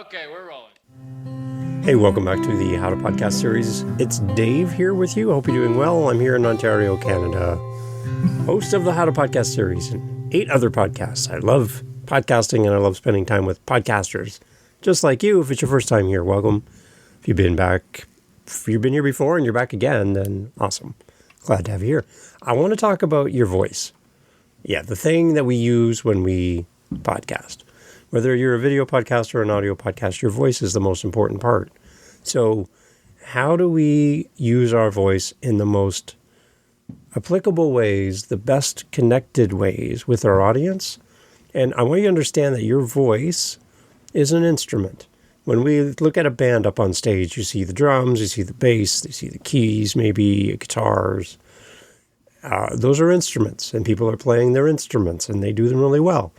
Okay, we're rolling. Hey, welcome back to the How to Podcast series. It's Dave here with you. I hope you're doing well. I'm here in Ontario, Canada, host of the How to Podcast series and 8 other podcasts. I love podcasting and I love spending time with podcasters, just like you. If it's your first time here, welcome. If you've been here before and you're back again, then awesome. Glad to have you here. I want to talk about your voice. Yeah, the thing that we use when we podcast. Whether you're a video podcast or an audio podcast, your voice is the most important part. So how do we use our voice in the most applicable ways, the best connected ways with our audience? And I want you to understand that your voice is an instrument. When we look at a band up on stage, you see the drums, you see the bass, you see the keys, maybe guitars. Those are instruments, and people are playing their instruments, and they do them really well.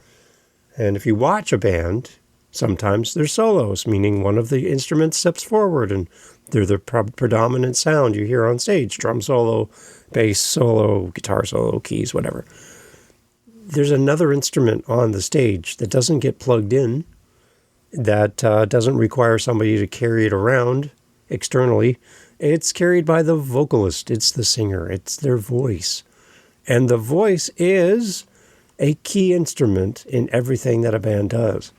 And if you watch a band, sometimes they're solos, meaning one of the instruments steps forward and they're the predominant sound you hear on stage. Drum solo, bass solo, guitar solo, keys, whatever. There's another instrument on the stage that doesn't get plugged in, that doesn't require somebody to carry it around externally. It's carried by the vocalist. It's the singer. It's their voice. And the voice is a key instrument in everything that a band does.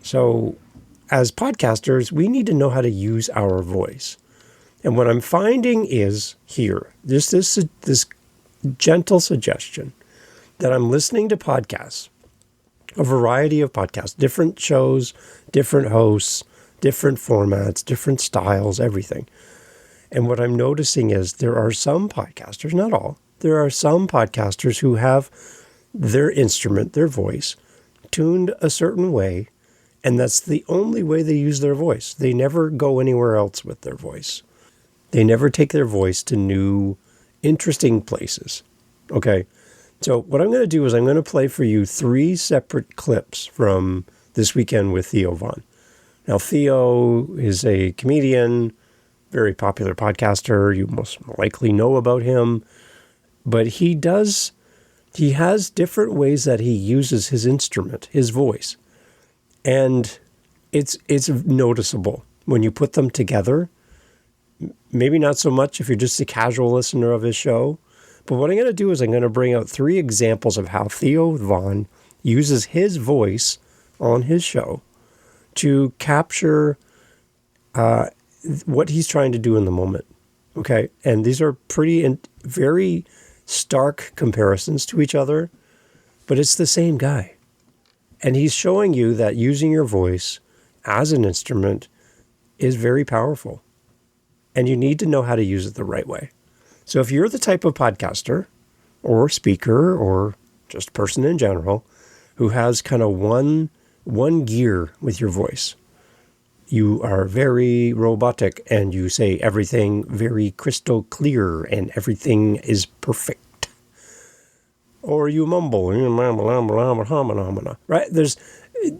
So as podcasters, we need to know how to use our voice. And what I'm finding is here, just this gentle suggestion that I'm listening to podcasts, a variety of podcasts, different shows, different hosts, different formats, different styles, everything. And what I'm noticing is there are some podcasters, not all, there are some podcasters who have their instrument, their voice, tuned a certain way, and that's the only way they use their voice. They never go anywhere else with their voice. They never take their voice to new, interesting places. Okay, so what I'm going to do is I'm going to play for you 3 separate clips from this weekend with Theo Von. Now, Theo is a comedian, very popular podcaster. You most likely know about him, but he has different ways that he uses his instrument, his voice. And it's noticeable when you put them together. Maybe not so much if you're just a casual listener of his show. But what I'm going to do is I'm going to bring out 3 examples of how Theo Von uses his voice on his show to capture what he's trying to do in the moment. Okay? And these are very stark comparisons to each other, but it's the same guy. And he's showing you that using your voice as an instrument is very powerful. And you need to know how to use it the right way. So if you're the type of podcaster or speaker or just person in general who has kind of one gear with your voice, you are very robotic and you say everything very crystal clear and everything is perfect. Or you mumble, right?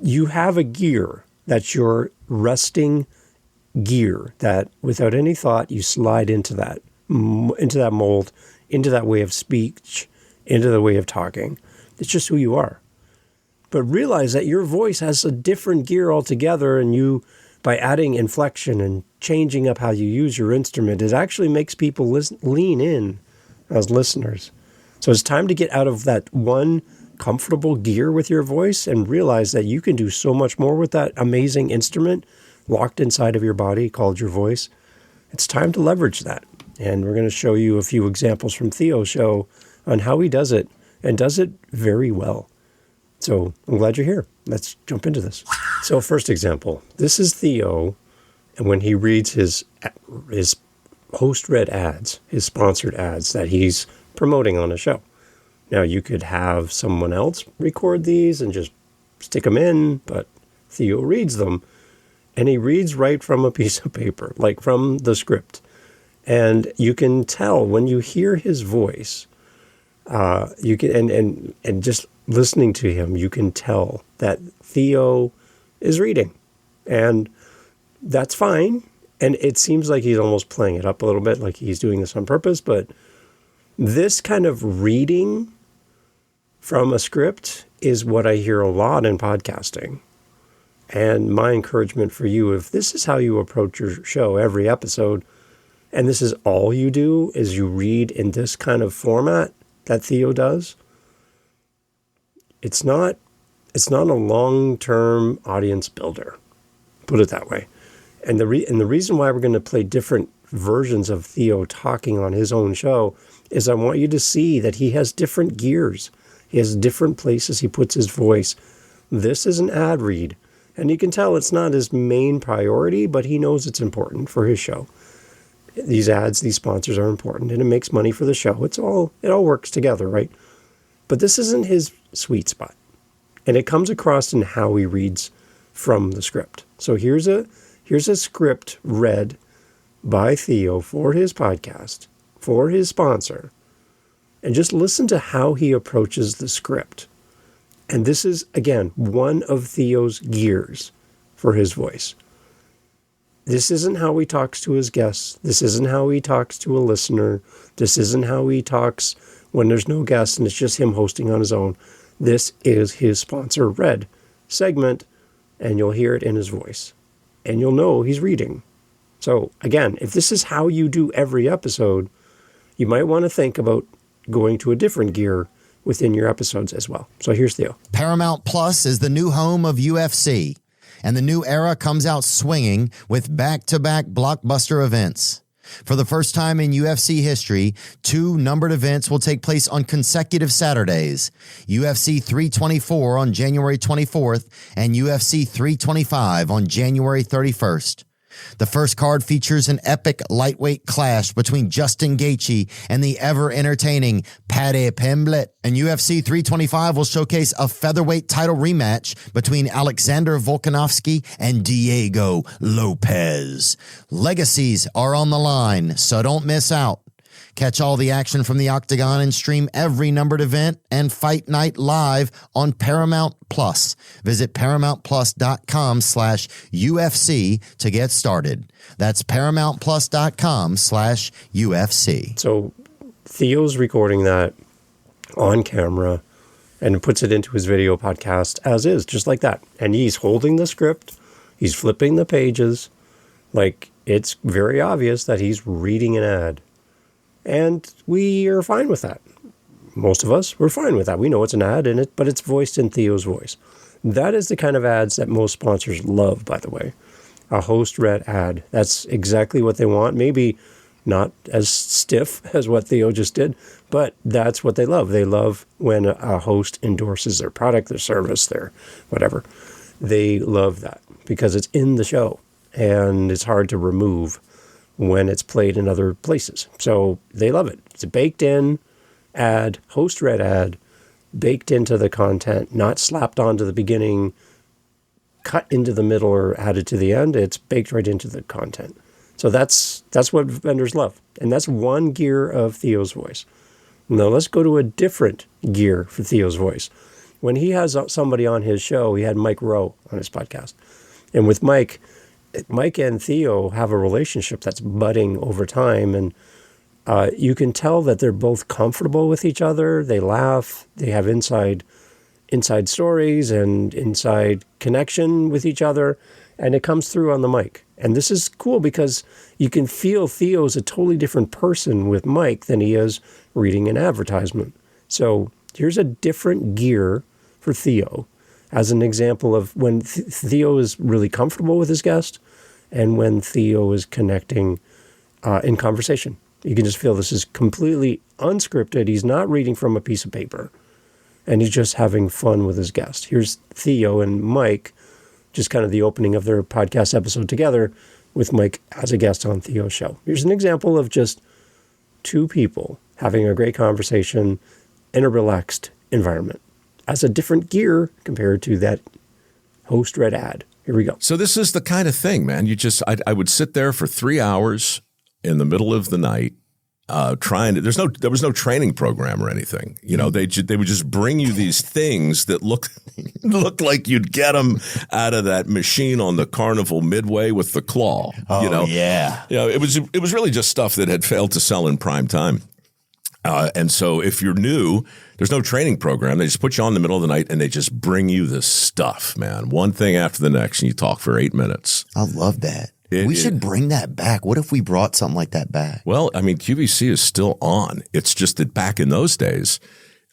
You have a gear that's your resting gear that without any thought, you slide into that mold, into that way of speech, into the way of talking. It's just who you are. But realize that your voice has a different gear altogether, and by adding inflection and changing up how you use your instrument, it actually makes people lean in as listeners. So it's time to get out of that one comfortable gear with your voice and realize that you can do so much more with that amazing instrument locked inside of your body called your voice. It's time to leverage that. And we're going to show you a few examples from Theo's show on how he does it, and does it very well. So I'm glad you're here. Let's jump into this. So first example, this is Theo, and when he reads his host-read ads, his sponsored ads that he's promoting on a show. Now, you could have someone else record these and just stick them in, but Theo reads them, and he reads right from a piece of paper, like from the script. And you can tell when you hear his voice, you can, and just listening to him, you can tell that Theo is reading, and that's fine. And it seems like he's almost playing it up a little bit, like he's doing this on purpose. But this kind of reading from a script is what I hear a lot in podcasting. And my encouragement for you, if this is how you approach your show every episode, and this is all you do, is you read in this kind of format that Theo does, it's not a long-term audience builder, put it that way. And the reason why we're going to play different versions of Theo talking on his own show is I want you to see that he has different gears. He has different places he puts his voice. This is an ad read. And you can tell it's not his main priority, but he knows it's important for his show. These ads, these sponsors are important, and it makes money for the show. It all works together, right? But this isn't his sweet spot. And it comes across in how he reads from the script. So here's a script read by Theo for his podcast, for his sponsor. And just listen to how he approaches the script. And this is, again, one of Theo's gears for his voice. This isn't how he talks to his guests. This isn't how he talks to a listener. This isn't how he talks when there's no guests and it's just him hosting on his own. This is his sponsor read segment, and you'll hear it in his voice. And you'll know he's reading. So, again, if this is how you do every episode, you might want to think about going to a different gear within your episodes as well. So here's Theo. Paramount Plus is the new home of UFC, and the new era comes out swinging with back-to-back blockbuster events. For the first time in UFC history, 2 numbered events will take place on consecutive Saturdays, UFC 324 on January 24th and UFC 325 on January 31st. The first card features an epic lightweight clash between Justin Gaethje and the ever-entertaining Paddy Pimblett. And UFC 325 will showcase a featherweight title rematch between Alexander Volkanovski and Diego Lopez. Legacies are on the line, so don't miss out. Catch all the action from the Octagon and stream every numbered event and fight night live on Paramount Plus. Visit ParamountPlus.com/UFC to get started. That's ParamountPlus.com/UFC. So Theo's recording that on camera and puts it into his video podcast as is, just like that. And he's holding the script. He's flipping the pages. Like, it's very obvious that he's reading an ad. And we are fine with that. Most of us, we're fine with that. We know it's an ad in it, but it's voiced in Theo's voice. That is the kind of ads that most sponsors love, by the way. A host-read ad. That's exactly what they want. Maybe not as stiff as what Theo just did, but that's what they love. They love when a host endorses their product, their service, their whatever. They love that because it's in the show, and it's hard to remove when it's played in other places. So they love it. It's a baked-in ad, host-read ad, baked into the content, not slapped onto the beginning, cut into the middle, or added to the end. It's baked right into the content. So that's what vendors love. And that's one gear of Theo's voice. Now let's go to a different gear for Theo's voice. When he has somebody on his show, he had Mike Rowe on his podcast. And with Mike and Theo have a relationship that's budding over time, and you can tell that they're both comfortable with each other. They laugh. They have inside stories and inside connection with each other, and it comes through on the mic. And this is cool because you can feel Theo's a totally different person with Mike than he is reading an advertisement. So here's a different gear for Theo as an example of when Theo is really comfortable with his guest and when Theo is connecting in conversation. You can just feel this is completely unscripted. He's not reading from a piece of paper, and he's just having fun with his guest. Here's Theo and Mike, just kind of the opening of their podcast episode together with Mike as a guest on Theo's show. Here's an example of just two people having a great conversation in a relaxed environment as a different gear compared to that host-read ad. Here we go. So this is the kind of thing, man. I would sit there for 3 hours in the middle of the night trying to, there was no training program or anything. You know, they would just bring you these things that look like you'd get them out of that machine on the Carnival Midway with the claw. Oh, you know? Yeah. You know, it was really just stuff that had failed to sell in prime time. And so if you're new, there's no training program. They just put you on in the middle of the night and they just bring you this stuff, man. One thing after the next, and you talk for 8 minutes. I love that. We should bring that back. What if we brought something like that back? Well, I mean, QVC is still on. It's just that back in those days,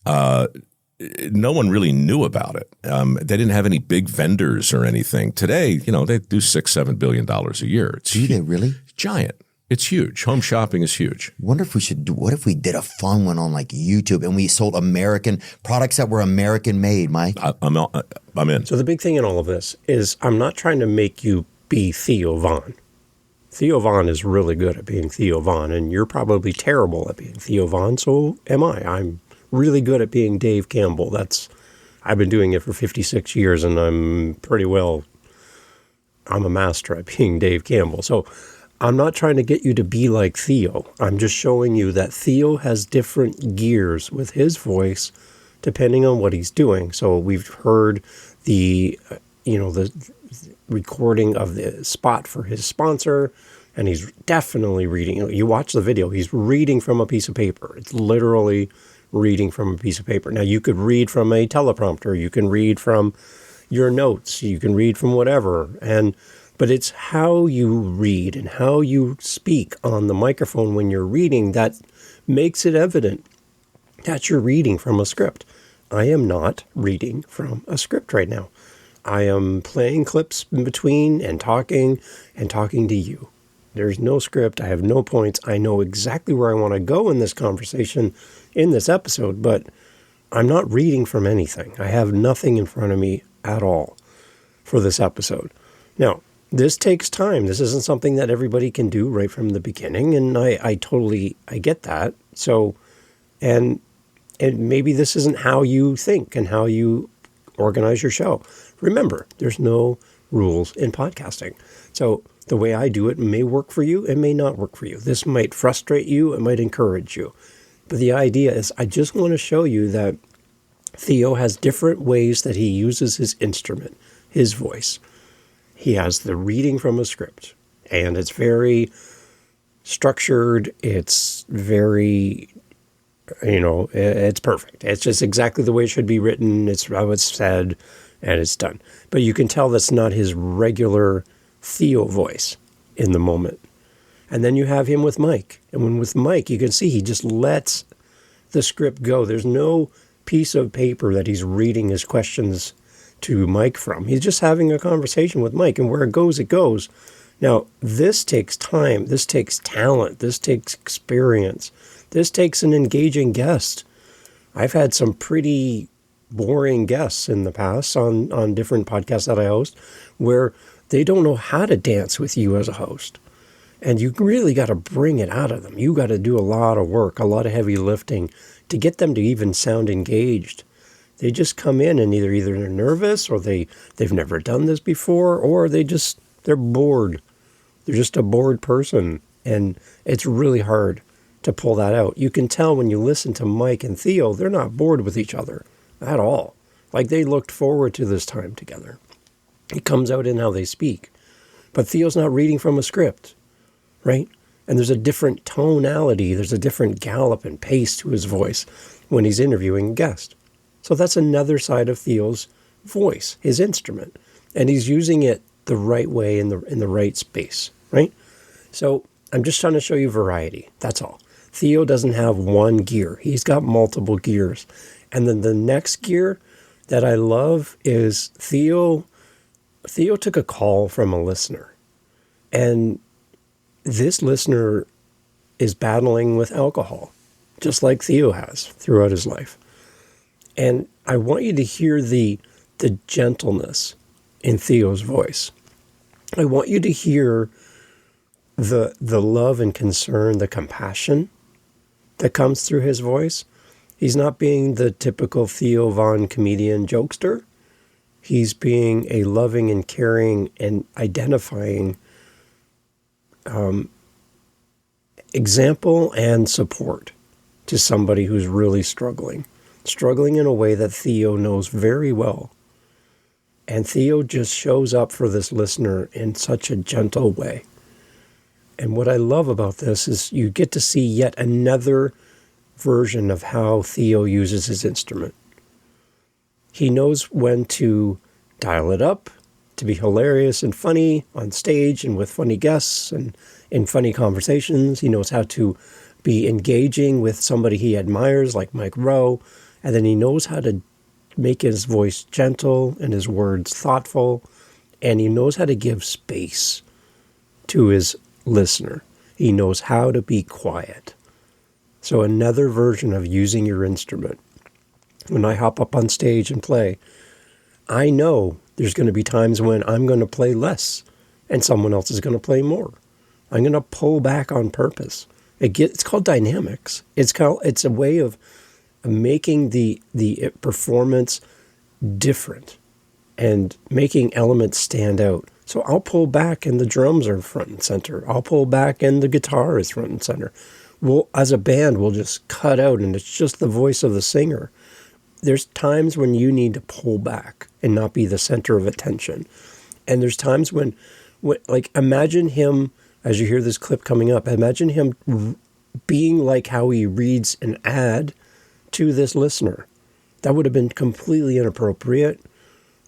no one really knew about it. They didn't have any big vendors or anything. Today, they do $6-7 billion a year. Do they really? Giant. It's huge. Home shopping is huge. Wonder if we should do, what if we did a fun one on like YouTube and we sold American products that were American made, Mike? I'm in. So the big thing in all of this is I'm not trying to make you be Theo Von. Theo Von is really good at being Theo Von, and you're probably terrible at being Theo Von, so am I. I'm really good at being Dave Campbell. I've been doing it for 56 years, and I'm a master at being Dave Campbell. So I'm not trying to get you to be like Theo. I'm just showing you that Theo has different gears with his voice depending on what he's doing. So we've heard the recording of the spot for his sponsor, and he's definitely reading. You watch the video, he's reading from a piece of paper. It's literally reading from a piece of paper. Now, you could read from a teleprompter, you can read from your notes, you can read from whatever, but it's how you read and how you speak on the microphone when you're reading that makes it evident that you're reading from a script. I am not reading from a script right now. I am playing clips in between and talking to you. There's no script. I have no points. I know exactly where I want to go in this conversation, in this episode, but I'm not reading from anything. I have nothing in front of me at all for this episode. Now, this takes time. This isn't something that everybody can do right from the beginning, and I get that. So, and maybe this isn't how you think and how you organize your show. Remember, there's no rules in podcasting. So the way I do it may work for you, it may not work for you. This might frustrate you, it might encourage you. But the idea is I just want to show you that Theo has different ways that he uses his instrument, his voice. He has the reading from a script, and it's very structured. It's very, it's perfect. It's just exactly the way it should be written. It's how it's said, and it's done. But you can tell that's not his regular Theo voice in the moment. And then you have him with Mike. And when with Mike, you can see he just lets the script go. There's no piece of paper that he's reading his questions to Mike from. He's just having a conversation with Mike, and where it goes, it goes. Now, this takes time. This takes talent. This takes experience. This takes an engaging guest. I've had some pretty boring guests in the past on different podcasts that I host where they don't know how to dance with you as a host. And you really got to bring it out of them. You got to do a lot of work, a lot of heavy lifting to get them to even sound engaged. They just come in and either they're nervous or they've never done this before, or they're bored. They're just a bored person. And it's really hard to pull that out. You can tell when you listen to Mike and Theo, they're not bored with each other at all. Like they looked forward to this time together. It comes out in how they speak. But Theo's not reading from a script, right? And there's a different tonality. There's a different gallop and pace to his voice when he's interviewing a guest. So that's another side of Theo's voice, his instrument. And he's using it the right way in the right space, right? So I'm just trying to show you variety. That's all. Theo doesn't have one gear. He's got multiple gears. And then the next gear that I love is Theo took a call from a listener. And this listener is battling with alcohol, just like Theo has throughout his life. And I want you to hear the gentleness in Theo's voice. I want you to hear the love and concern, the compassion that comes through his voice. He's not being the typical Theo Von comedian jokester. He's being a loving and caring and identifying example and support to somebody who's really struggling in a way that Theo knows very well. And Theo just shows up for this listener in such a gentle way. And what I love about this is you get to see yet another version of how Theo uses his instrument. He knows when to dial it up, to be hilarious and funny on stage and with funny guests and in funny conversations. He knows how to be engaging with somebody he admires, like Mike Rowe, and then he knows how to make his voice gentle and his words thoughtful, and he knows how to give space to his listener. He knows how to be quiet. So another version of using your instrument. When I hop up on stage and play, I know there's going to be times when I'm going to play less and someone else is going to play more. I'm going to pull back on purpose. It's called dynamics. It's a way of making the performance different and making elements stand out. So I'll pull back and the drums are front and center. I'll pull back and the guitar is front and center. As a band, we'll just cut out and it's just the voice of the singer. There's times when you need to pull back and not be the center of attention. And there's times when like, imagine him, as you hear this clip coming up, imagine him being like how he reads an ad to this listener. That would have been completely inappropriate.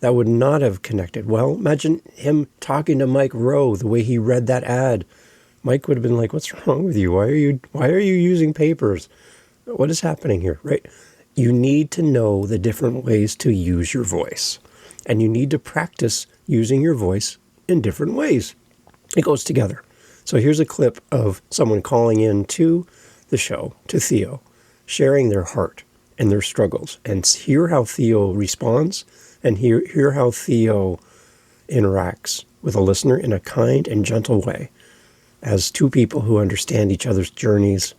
That would not have connected well. Imagine him talking to Mike Rowe the way he read that ad. Mike would have been like, "What's wrong with you? Why are you using papers? What is happening here?" Right? You need to know the different ways to use your voice. And you need to practice using your voice in different ways. It goes together. So here's a clip of someone calling in to the show, to Theo, sharing their heart and their struggles. And hear how Theo responds, and hear how Theo interacts with a listener in a kind and gentle way. As two people who understand each other's journeys,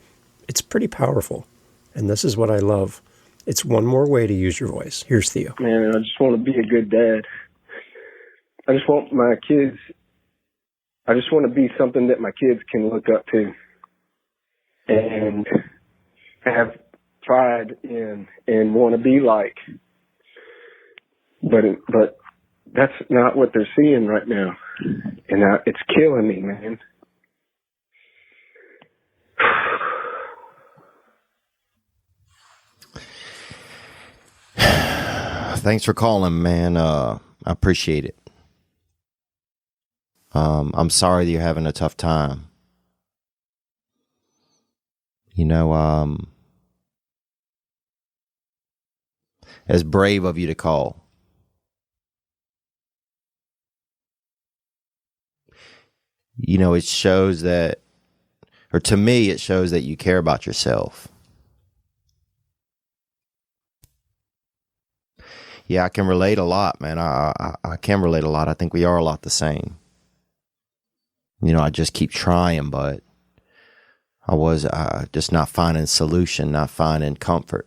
it's pretty powerful. And this is what I love. It's one more way to use your voice. Here's Theo. Man, I just want to be a good dad. I just want to be something that my kids can look up to and have pride in and want to be like. But that's not what they're seeing right now. And it's killing me, man. Thanks for calling, man. I appreciate it. I'm sorry that you're having a tough time. It's brave of you to call. It shows that, or to me, it shows that you care about yourself. Yeah, I can relate a lot, man. I can relate a lot. I think we are a lot the same. I just keep trying, but I was just not finding solution, not finding comfort.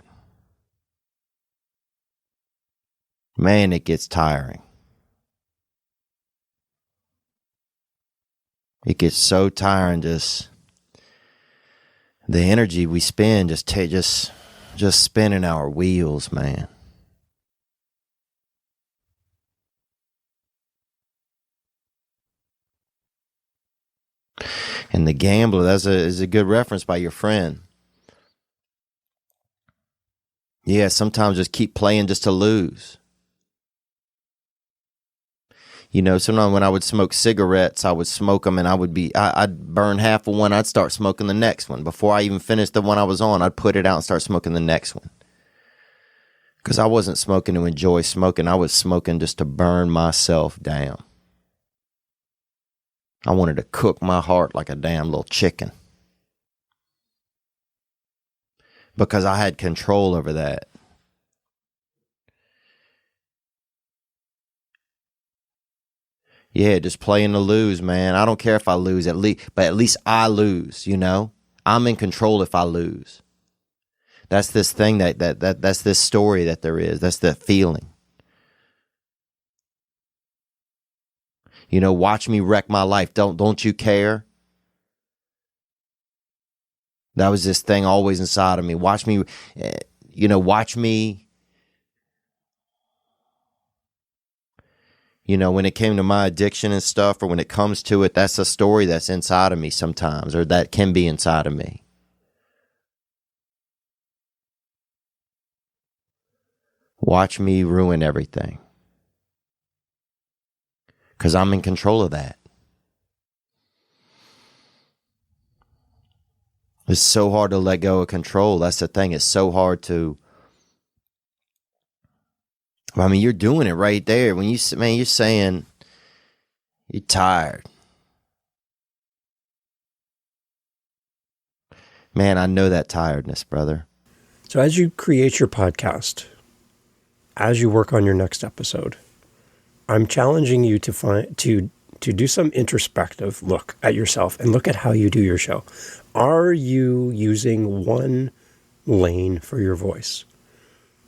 Man, it gets tiring. It gets so tiring, just the energy we spend just spinning our wheels, man. And the gambler, is a good reference by your friend. Yeah, sometimes just keep playing just to lose. Sometimes when I would smoke cigarettes, I would smoke them and I'd burn half of one, I'd start smoking the next one. Before I even finished the one I was on, I'd put it out and start smoking the next one. Because I wasn't smoking to enjoy smoking, I was smoking just to burn myself down. I wanted to cook my heart like a damn little chicken. Because I had control over that. Yeah, just playing to lose, man. I don't care if I lose, but at least I lose, I'm in control if I lose. That's this thing that's this story that there is. That's the feeling. Watch me wreck my life. Don't you care? That was this thing always inside of me. Watch me, watch me. When it came to my addiction and stuff, or when it comes to it, that's a story that's inside of me sometimes, or that can be inside of me. Watch me ruin everything. Because I'm in control of that. It's so hard to let go of control. That's the thing. It's so hard to... I mean, you're doing it right there. When you're saying you're tired. Man, I know that tiredness, brother. So as you create your podcast, as you work on your next episode, I'm challenging you to do some introspective look at yourself and look at how you do your show. Are you using one lane for your voice?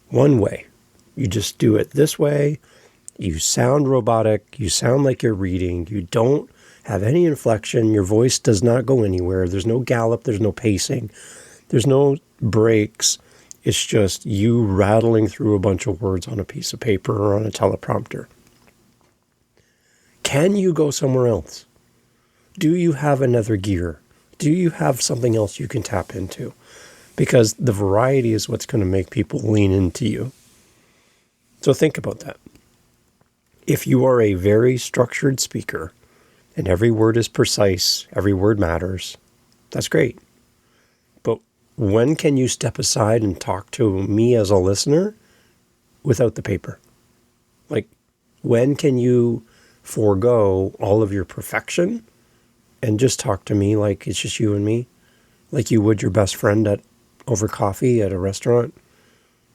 One way. You just do it this way. You sound robotic. You sound like you're reading. You don't have any inflection. Your voice does not go anywhere. There's no gallop. There's no pacing. There's no breaks. It's just you rattling through a bunch of words on a piece of paper or on a teleprompter. Can you go somewhere else? Do you have another gear? Do you have something else you can tap into? Because the variety is what's going to make people lean into you. So think about that. If you are a very structured speaker and every word is precise, every word matters, that's great. But when can you step aside and talk to me as a listener without the paper? Like, when can you forego all of your perfection and just talk to me like it's just you and me, like you would your best friend over coffee at a restaurant?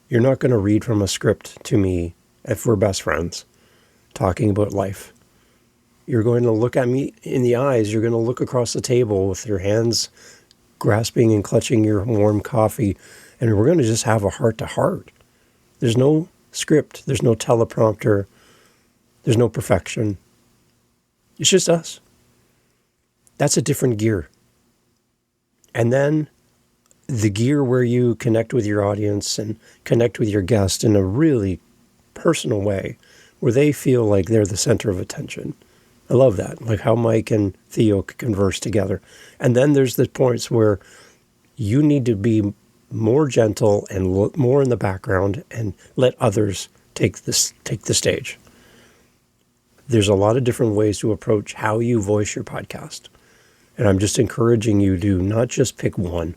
You're not going to read from a script to me if we're best friends talking about life. You're going to look at me in the eyes. You're going to look across the table with your hands grasping and clutching your warm coffee, and we're going to just have a heart-to-heart. There's no script. There's no teleprompter. There's no perfection. It's just us. That's a different gear. And then the gear where you connect with your audience and connect with your guest in a really personal way, where they feel like they're the center of attention. I love that, like how Mike and Theo converse together. And then there's the points where you need to be more gentle and look more in the background and let others take the stage. There's a lot of different ways to approach how you voice your podcast. And I'm just encouraging you to not just pick one,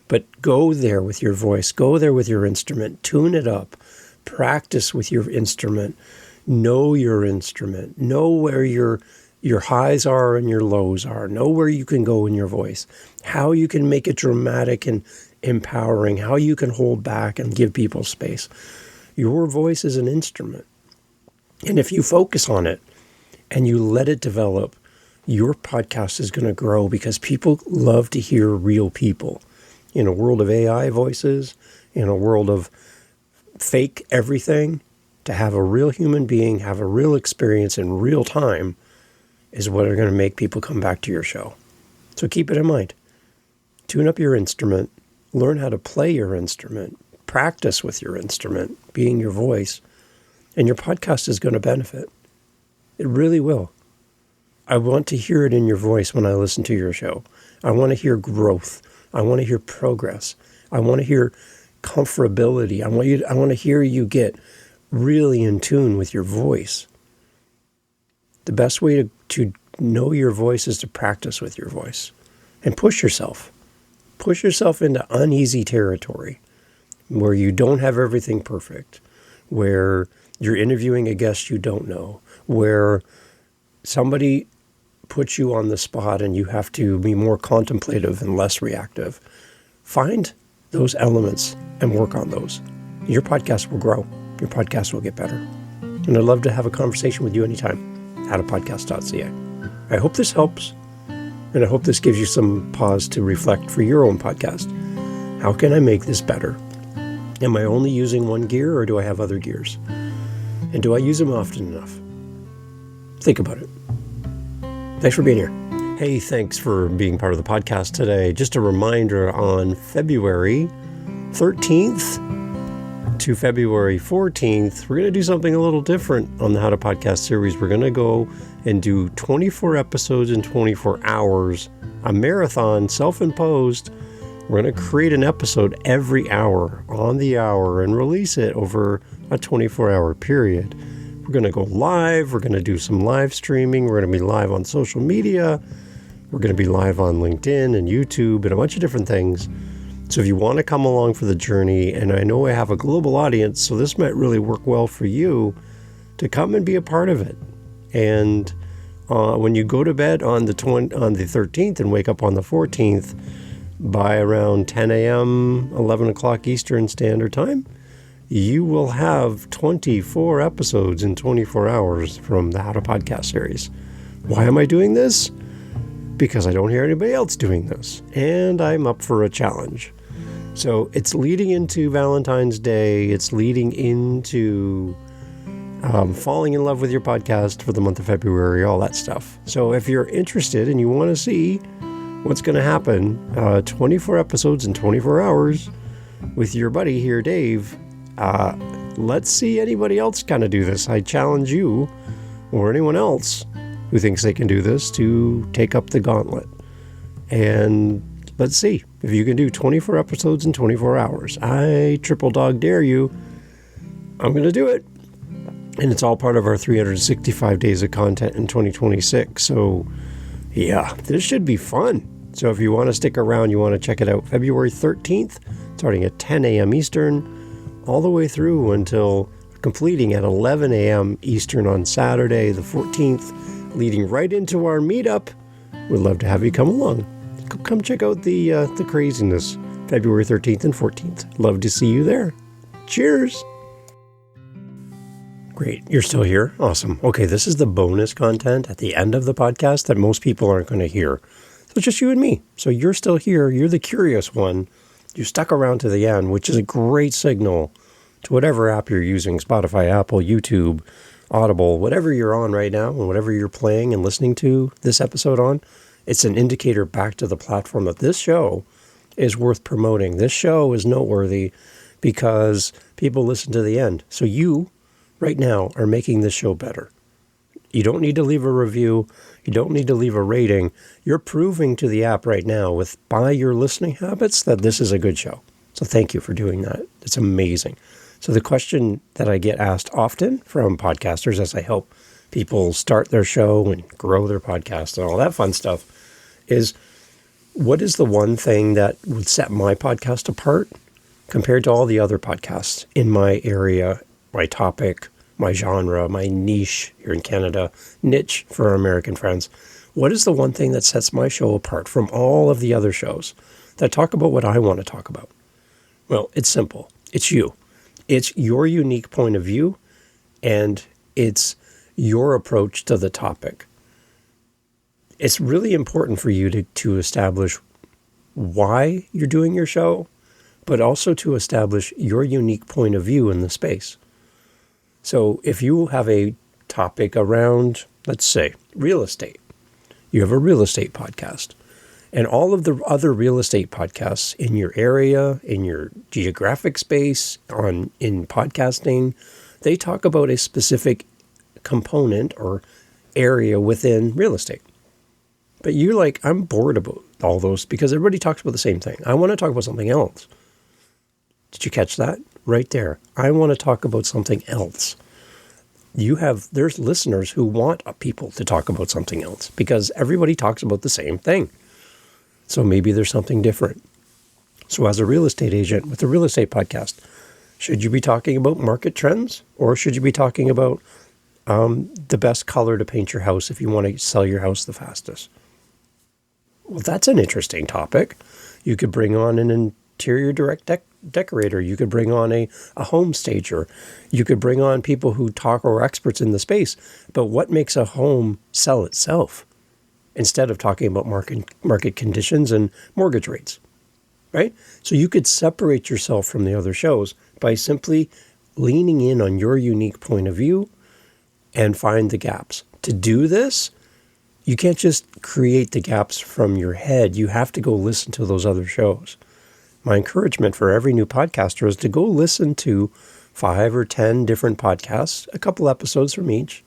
but go there with your voice, go there with your instrument, tune it up, practice with your instrument, know your instrument, know where your highs are and your lows are, know where you can go in your voice, how you can make it dramatic and empowering, how you can hold back and give people space. Your voice is an instrument. And if you focus on it and you let it develop, your podcast is going to grow because people love to hear real people. In a world of AI voices, in a world of fake everything, to have a real human being, have a real experience in real time is what are going to make people come back to your show. So keep it in mind. Tune up your instrument, learn how to play your instrument, practice with your instrument, being your voice, and your podcast is going to benefit. It really will. I want to hear it in your voice when I listen to your show. I want to hear growth. I want to hear progress. I want to hear comfortability. I want to hear you get really in tune with your voice. The best way to know your voice is to practice with your voice and push yourself. Push yourself into uneasy territory where you don't have everything perfect, where you're interviewing a guest you don't know, where somebody puts you on the spot and you have to be more contemplative and less reactive. Find those elements and work on those. Your podcast will grow. Your podcast will get better. And I'd love to have a conversation with you anytime. howtopodcast.ca. I hope this helps. And I hope this gives you some pause to reflect for your own podcast. How can I make this better? Am I only using one gear or do I have other gears? And do I use them often enough? Think about it. Thanks for being here. Hey, thanks for being part of the podcast today. Just a reminder, on February 13th to February 14th, we're going to do something a little different on the How to Podcast series. We're going to go and do 24 episodes in 24 hours, a marathon, self-imposed. We're going to create an episode every hour on the hour and release it over a 24-hour period. We're going to go live. We're going to do some live streaming. We're going to be live on social media. We're going to be live on LinkedIn and YouTube and a bunch of different things. So if you want to come along for the journey, and I know I have a global audience, so this might really work well for you to come and be a part of it. And when you go to bed on the 13th and wake up on the 14th by around 10 a.m., 11 o'clock Eastern Standard Time, you will have 24 episodes in 24 hours from the How to Podcast series. Why am I doing this? Because I don't hear anybody else doing this, and I'm up for a challenge. So it's leading into Valentine's Day. It's leading into falling in love with your podcast for the month of February, all that stuff. So if you're interested and you want to see what's going to happen, 24 episodes in 24 hours with your buddy here, Dave, let's see anybody else kind of do this. I challenge you or anyone else who thinks they can do this to take up the gauntlet. And let's see if you can do 24 episodes in 24 hours. I triple dog dare you. I'm going to do it. And it's all part of our 365 days of content in 2026. So yeah, this should be fun. So if you want to stick around, you want to check it out, February 13th, starting at 10 a.m. Eastern, all the way through until completing at 11 a.m. Eastern on Saturday, the 14th, leading right into our meetup. We'd love to have you come along. Come check out the craziness, February 13th and 14th. Love to see you there. Cheers. Great. You're still here? Awesome. Okay, this is the bonus content at the end of the podcast that most people aren't going to hear. So it's just you and me. So you're still here. You're the curious one. You stuck around to the end, which is a great signal to whatever app you're using, Spotify, Apple, YouTube, Audible, whatever you're on right now, and whatever you're playing and listening to this episode on. It's an indicator back to the platform that this show is worth promoting. This show is noteworthy because people listen to the end. So you right now are making this show better. You don't need to leave a review. You don't need to leave a rating. You're proving to the app right now by your listening habits that this is a good show. So thank you for doing that. It's amazing. So the question that I get asked often from podcasters as I help people start their show and grow their podcast and all that fun stuff is, what is the one thing that would set my podcast apart compared to all the other podcasts in my area, my topic, my genre, my niche here in Canada, niche for our American friends? What is the one thing that sets my show apart from all of the other shows that talk about what I want to talk about? Well, it's simple. It's you. It's your unique point of view, and it's your approach to the topic. It's really important for you to establish why you're doing your show, but also to establish your unique point of view in the space. So if you have a topic around, let's say, real estate, you have a real estate podcast, and all of the other real estate podcasts in your area, in your geographic space, in podcasting, they talk about a specific component or area within real estate. But you're like, I'm bored about all those because everybody talks about the same thing. I want to talk about something else. Did you catch that? Right there. I want to talk about something else. There's listeners who want people to talk about something else because everybody talks about the same thing. So maybe there's something different. So as a real estate agent with a real estate podcast, should you be talking about market trends, or should you be talking about the best color to paint your house if you want to sell your house the fastest? Well, that's an interesting topic. You could bring on an interior decorator. You could bring on a home stager. You could bring on people who talk or are experts in the space. But what makes a home sell itself? Instead of talking about market conditions and mortgage rates, right? So you could separate yourself from the other shows by simply leaning in on your unique point of view and find the gaps. To do this, you can't just create the gaps from your head. You have to go listen to those other shows. My encouragement for every new podcaster is to go listen to 5 or 10 different podcasts, a couple episodes from each,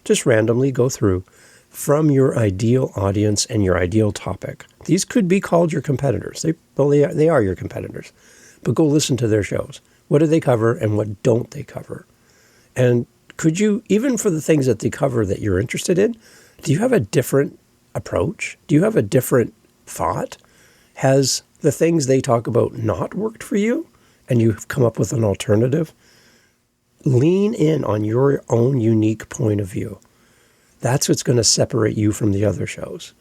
just randomly go through from your ideal audience and your ideal topic. These could be called your competitors. They are your competitors. But go listen to their shows. What do they cover and what don't they cover? And could you, even for the things that they cover that you're interested in, do you have a different approach? Do you have a different thought? Has the things they talk about not worked for you and you've come up with an alternative? Lean in on your own unique point of view. That's what's going to separate you from the other shows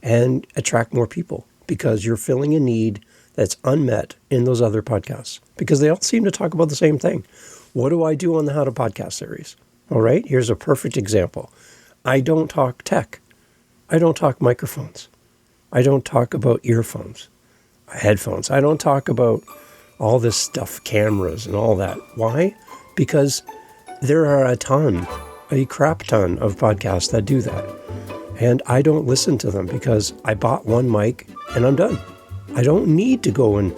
and attract more people, because you're filling a need that's unmet in those other podcasts, because they all seem to talk about the same thing. What do I do on the How to Podcast series? All right, here's a perfect example. I don't talk tech. I don't talk microphones. I don't talk about earphones, headphones. I don't talk about all this stuff, cameras and all that. Why? Because there are a crap ton of podcasts that do that. And I don't listen to them because I bought one mic and I'm done. I don't need to go and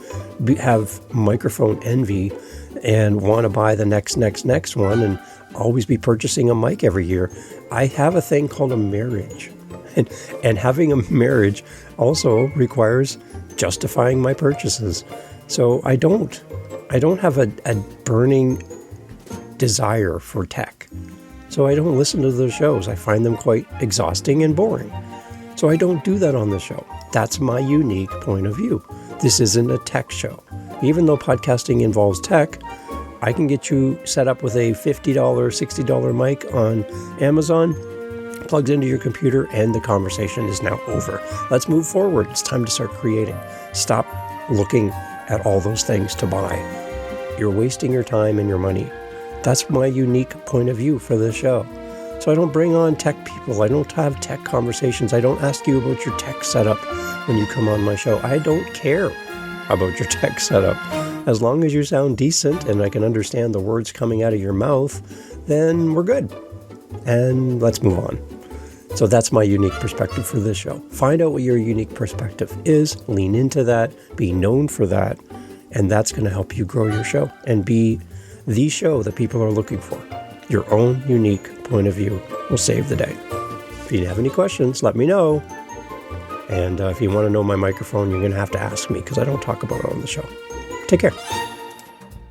have microphone envy and want to buy the next one and always be purchasing a mic every year. I have a thing called a marriage. And having a marriage also requires justifying my purchases. So I don't have a burning desire for tech. So I don't listen to those shows. I find them quite exhausting and boring. So I don't do that on the show. That's my unique point of view. This isn't a tech show. Even though podcasting involves tech, I can get you set up with a $50, $60 mic on Amazon, plugs into your computer, and the conversation is now over. Let's move forward. It's time to start creating. Stop looking at all those things to buy. You're wasting your time and your money. That's my unique point of view for this show. So I don't bring on tech people. I don't have tech conversations. I don't ask you about your tech setup when you come on my show. I don't care about your tech setup. As long as you sound decent and I can understand the words coming out of your mouth, then we're good. And let's move on. So that's my unique perspective for this show. Find out what your unique perspective is, lean into that, be known for that, and that's going to help you grow your show and be the show that people are looking for. Your own unique point of view will save the day. If you have any questions, let me know. And if you want to know my microphone, you're going to have to ask me because I don't talk about it on the show. Take care.